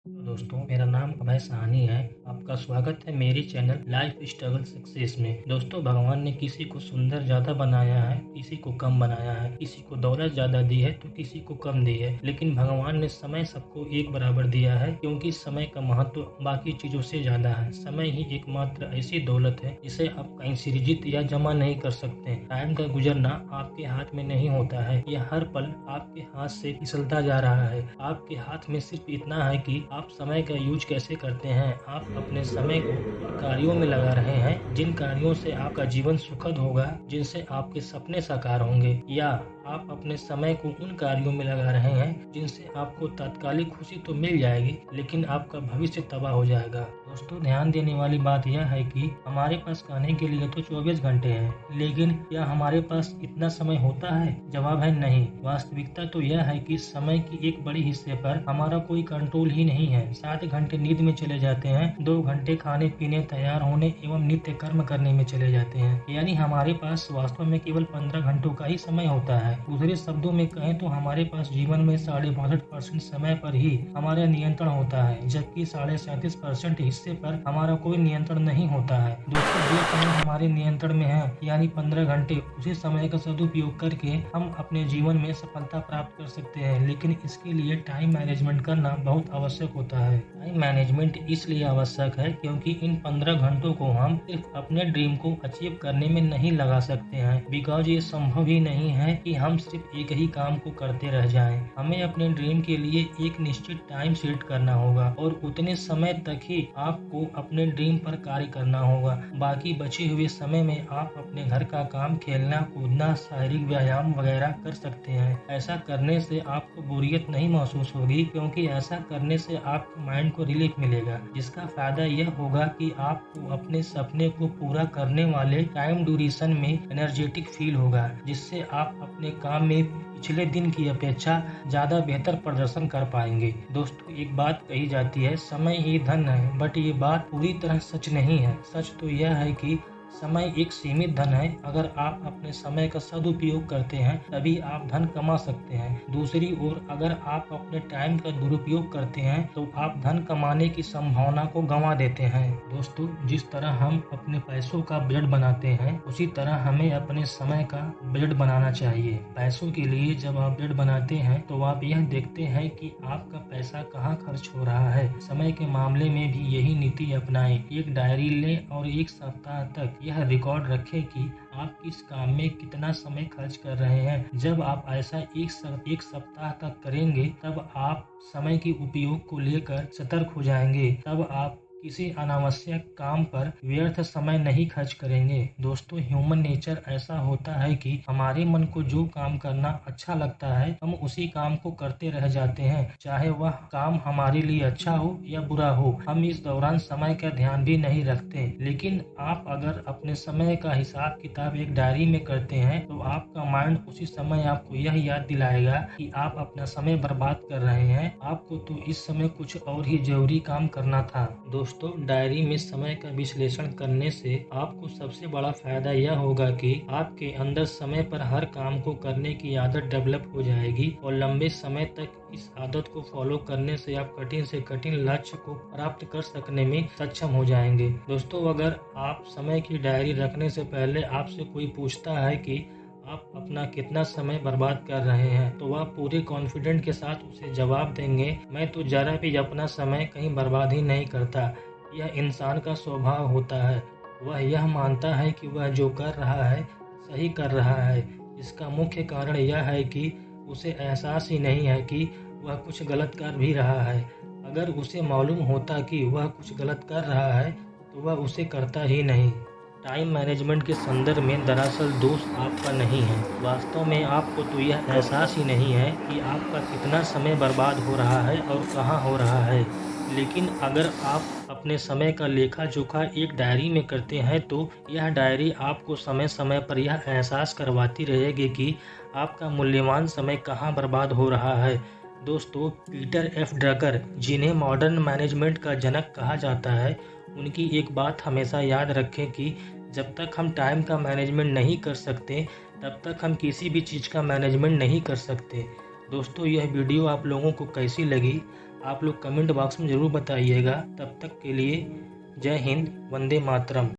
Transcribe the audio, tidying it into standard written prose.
तो दोस्तों, मेरा नाम अभय साहनी है। आपका स्वागत है मेरी चैनल लाइफ स्ट्रगल सक्सेस में। दोस्तों, भगवान ने किसी को सुंदर ज़्यादा बनाया है, किसी को कम बनाया है, किसी को दौलत ज़्यादा दी है तो किसी को कम दी है, लेकिन भगवान ने समय सबको एक बराबर दिया है, क्योंकि समय का महत्व बाकी चीज़ों से ज़्यादा है। समय ही एकमात्र ऐसी दौलत है जिसे आप कहीं सृजित या जमा नहीं कर सकते। टाइम का गुजरना आपके हाथ में नहीं होता है, यह हर पल आपके हाथ से फिसलता जा रहा है। आपके हाथ में सिर्फ इतना है कि आप समय का यूज कैसे करते हैं। आप अपने समय को उन कार्यों में लगा रहे हैं जिन कार्यों से आपका जीवन सुखद होगा, जिनसे आपके सपने साकार होंगे, या आप अपने समय को उन कार्यों में लगा रहे हैं जिनसे आपको तात्कालिक खुशी तो मिल जाएगी, लेकिन आपका भविष्य तबाह हो जाएगा। दोस्तों, ध्यान देने वाली बात यह है कि हमारे पास कहने के लिए तो 24 घंटे हैं, लेकिन क्या हमारे पास इतना समय होता है? जवाब है नहीं। वास्तविकता तो यह है कि समय की एक बड़ी हिस्से पर हमारा कोई कंट्रोल ही नहीं है। 7 घंटे नींद में चले जाते हैं, 2 घंटे खाने पीने, तैयार होने एवं नित्य कर्म करने में चले जाते हैं। यानी हमारे पास वास्तव में केवल 15 घंटों का ही समय होता है। दूसरे शब्दों में कहें तो हमारे पास जीवन में 62.5% समय पर ही हमारा नियंत्रण होता है, जबकि 37.5% हिस्से पर हमारा कोई नियंत्रण नहीं होता है। दोस्तों, जो समय हमारे नियंत्रण में है यानी 15 घंटे, उसी समय का सदुपयोग करके हम अपने जीवन में सफलता प्राप्त कर सकते हैं, लेकिन इसके लिए टाइम मैनेजमेंट करना बहुत आवश्यक होता है। टाइम मैनेजमेंट इसलिए आवश्यक है क्योंकि इन 15 घंटों को हम सिर्फ अपने ड्रीम को अचीव करने में नहीं लगा सकते हैं, बिकॉज ये संभव ही नहीं है कि हम सिर्फ एक ही काम को करते रह जाएं। हमें अपने ड्रीम के लिए एक निश्चित टाइम सेट करना होगा और उतने समय तक ही आपको अपने ड्रीम पर कार्य करना होगा। बाकी बचे हुए समय में आप अपने घर का काम, खेलना कूदना, शारीरिक व्यायाम वगैरह कर सकते हैं। ऐसा करने से आपको बोरियत नहीं महसूस होगी, क्योंकि ऐसा करने से आपके माइंड को रिलीफ मिलेगा, जिसका फायदा यह होगा कि आपको अपने सपने को पूरा करने वाले टाइम ड्यूरेशन में एनर्जेटिक फील होगा, जिससे आप अपने काम में पिछले दिन की अपेक्षा ज़्यादा बेहतर प्रदर्शन कर पाएंगे। दोस्तों, एक बात कही जाती है, समय ही धन है, बट ये बात पूरी तरह सच नहीं है। सच तो यह है कि समय एक सीमित धन है। अगर आप अपने समय का सदुपयोग करते हैं तभी आप धन कमा सकते हैं। दूसरी ओर अगर आप अपने टाइम का दुरुपयोग करते हैं तो आप धन कमाने की संभावना को गंवा देते हैं। दोस्तों, जिस तरह हम अपने पैसों का बजट बनाते हैं, उसी तरह हमें अपने समय का बजट बनाना चाहिए। पैसों के लिए जब आप बजट बनाते हैं तो आप यह देखते हैं कि आपका पैसा कहाँ खर्च हो रहा है। समय के मामले में भी यही नीति अपनाएं। एक डायरी लें और एक सप्ताह तक यह रिकॉर्ड रखें कि आप किस काम में कितना समय खर्च कर रहे हैं। जब आप ऐसा एक सप्ताह तक करेंगे, तब आप समय के उपयोग को लेकर सतर्क हो जाएंगे। तब आप किसी अनावश्यक काम पर व्यर्थ समय नहीं खर्च करेंगे। दोस्तों, ह्यूमन नेचर ऐसा होता है कि हमारे मन को जो काम करना अच्छा लगता है, हम उसी काम को करते रह जाते हैं, चाहे वह काम हमारे लिए अच्छा हो या बुरा हो। हम इस दौरान समय का ध्यान भी नहीं रखते। लेकिन आप अगर अपने समय का हिसाब किताब एक डायरी में करते हैं तो आपका माइंड उसी समय आपको यह याद दिलाएगा कि आप अपना समय बर्बाद कर रहे हैं, आपको तो इस समय कुछ और ही जरूरी काम करना था। दोस्तों, डायरी में समय का विश्लेषण करने से आपको सबसे बड़ा फायदा यह होगा कि आपके अंदर समय पर हर काम को करने की आदत डेवलप हो जाएगी, और लंबे समय तक इस आदत को फॉलो करने से आप कठिन से कठिन लक्ष्य को प्राप्त कर सकने में सक्षम हो जाएंगे। दोस्तों, अगर आप समय की डायरी रखने से पहले आपसे कोई पूछता है कि आप अपना कितना समय बर्बाद कर रहे हैं, तो वह पूरे कॉन्फिडेंट के साथ उसे जवाब देंगे, मैं तो जरा भी अपना समय कहीं बर्बाद ही नहीं करता। यह इंसान का स्वभाव होता है। वह यह मानता है कि वह जो कर रहा है सही कर रहा है। इसका मुख्य कारण यह है कि उसे एहसास ही नहीं है कि वह कुछ गलत कर भी रहा है। अगर उसे मालूम होता कि वह कुछ गलत कर रहा है तो वह उसे करता ही नहीं। टाइम मैनेजमेंट के संदर्भ में दरअसल दोष आपका नहीं है। वास्तव में आपको तो यह एहसास ही नहीं है कि आपका कितना समय बर्बाद हो रहा है और कहाँ हो रहा है। लेकिन अगर आप अपने समय का लेखा जोखा एक डायरी में करते हैं तो यह डायरी आपको समय समय पर यह एहसास करवाती रहेगी कि आपका मूल्यवान समय कहाँ बर्बाद हो रहा है। दोस्तों, पीटर एफ ड्रकर, जिन्हें मॉडर्न मैनेजमेंट का जनक कहा जाता है, उनकी एक बात हमेशा याद रखें कि जब तक हम टाइम का मैनेजमेंट नहीं कर सकते, तब तक हम किसी भी चीज़ का मैनेजमेंट नहीं कर सकते। दोस्तों, यह वीडियो आप लोगों को कैसी लगी? आप लोग कमेंट बॉक्स में ज़रूर बताइएगा। तब तक के लिए जय हिंद, वंदे मातरम।